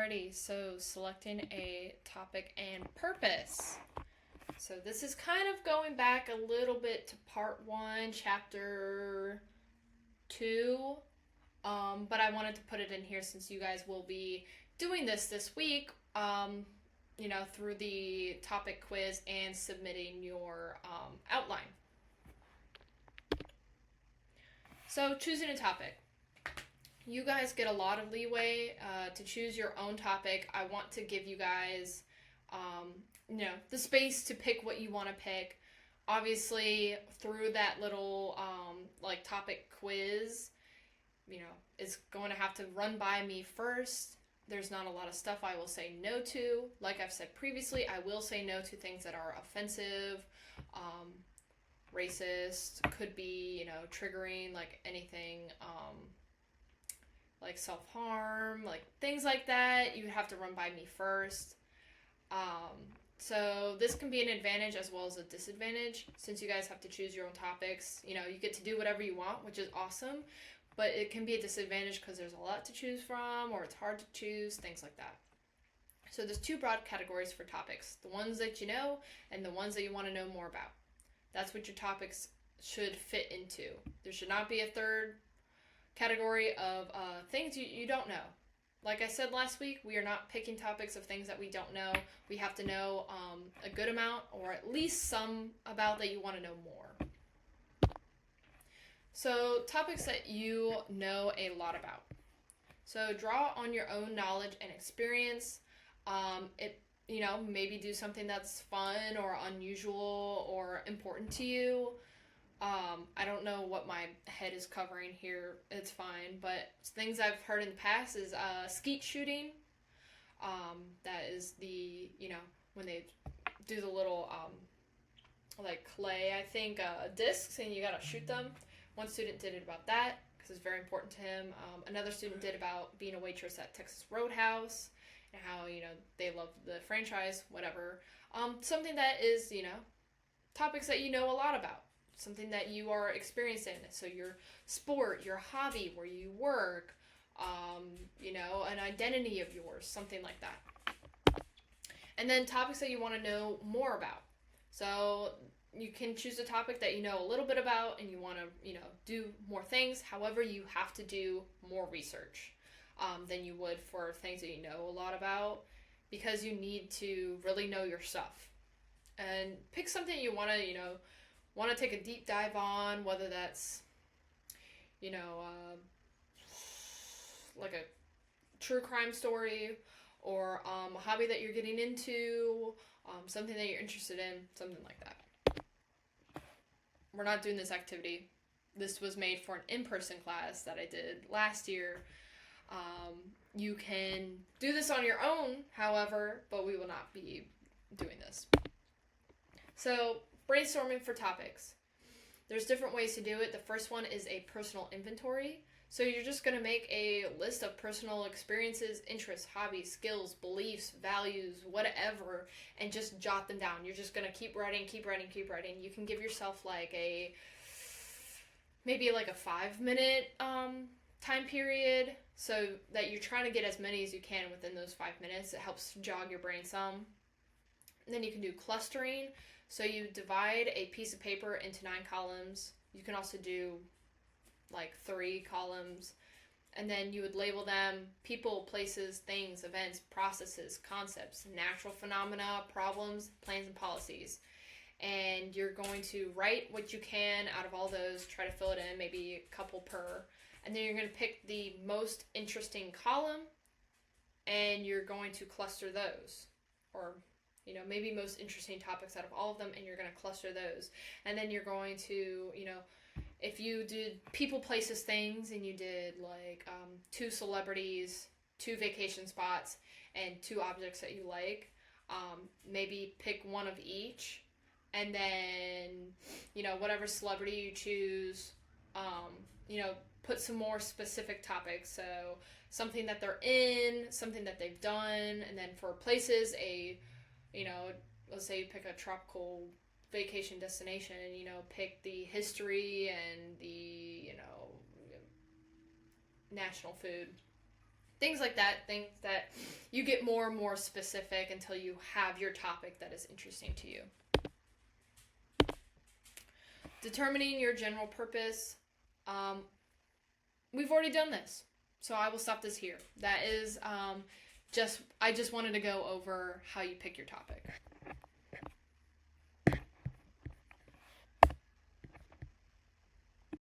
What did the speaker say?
Alrighty, so selecting a topic and purpose. So this is kind of going back a little bit to part one, chapter two. But I wanted to put it in here since you guys will be doing this week. Through the topic quiz and submitting your outline. So choosing a topic. You guys get a lot of leeway to choose your own topic. I want to give you guys, the space to pick what you want to pick. Obviously, through that little topic quiz, it's going to have to run by me first. There's not a lot of stuff I will say no to. Like I've said previously, I will say no to things that are offensive, racist, could be, triggering, like anything, like self-harm, like things like that. You have to run by me first. So this can be an advantage as well as a disadvantage since you guys have to choose your own topics. You get to do whatever you want, which is awesome. But it can be a disadvantage because there's a lot to choose from, or it's hard to choose, things like that. So there's two broad categories for topics. The ones that you know, and the ones that you want to know more about. That's what your topics should fit into. There should not be a third category of things you don't know. Like I said last week, we are not picking topics of things that we don't know. We have to know a good amount, or at least some about that you want to know more. So, topics that you know a lot about. So, draw on your own knowledge and experience. Maybe do something that's fun or unusual or important to you. I don't know what my head is covering here. It's fine. But things I've heard in the past is skeet shooting. That is the, when they do the little, clay, I think, discs, and you gotta shoot them. One student did it about that because it's very important to him. Another student did about being a waitress at Texas Roadhouse and how, they love the franchise, whatever. Something that is, topics that you know a lot about. Something that you are experienced in. So your sport, your hobby, where you work, an identity of yours, something like that. And then topics that you want to know more about. So you can choose a topic that you know a little bit about and you want to, do more things. However, you have to do more research than you would for things that you know a lot about because you need to really know your stuff. And pick something you want to, take a deep dive on, whether that's, like a true crime story or a hobby that you're getting into, something that you're interested in, something like that. We're not doing this activity. This was made for an in-person class that I did last year. You can do this on your own, however, but we will not be doing this. So, brainstorming for topics. There's different ways to do it. The first one is a personal inventory. So you're just going to make a list of personal experiences, interests, hobbies, skills, beliefs, values, whatever, and just jot them down. You're just going to keep writing. You can give yourself maybe a 5-minute time period so that you're trying to get as many as you can within those 5 minutes. It helps jog your brain some. And then you can do clustering. So you divide a piece of paper into 9 columns. You can also do 3 columns, and then you would label them people, places, things, events, processes, concepts, natural phenomena, problems, plans, and policies. And you're going to write what you can out of all those, try to fill it in, maybe a couple per, and then you're going to pick the most interesting column, and you're going to cluster those, or maybe most interesting topics out of all of them, and you're going to cluster those. And then you're going to, if you did people, places, things, and you did 2 celebrities, 2 vacation spots, and 2 objects that you like, maybe pick one of each, and then, whatever celebrity you choose, put some more specific topics. So something that they're in, something that they've done, and then for places, let's say you pick a tropical vacation destination, pick the history and the, national food. Things like that, things that you get more and more specific until you have your topic that is interesting to you. Determining your general purpose. We've already done this, so I will stop this here. That is I just wanted to go over how you pick your topic.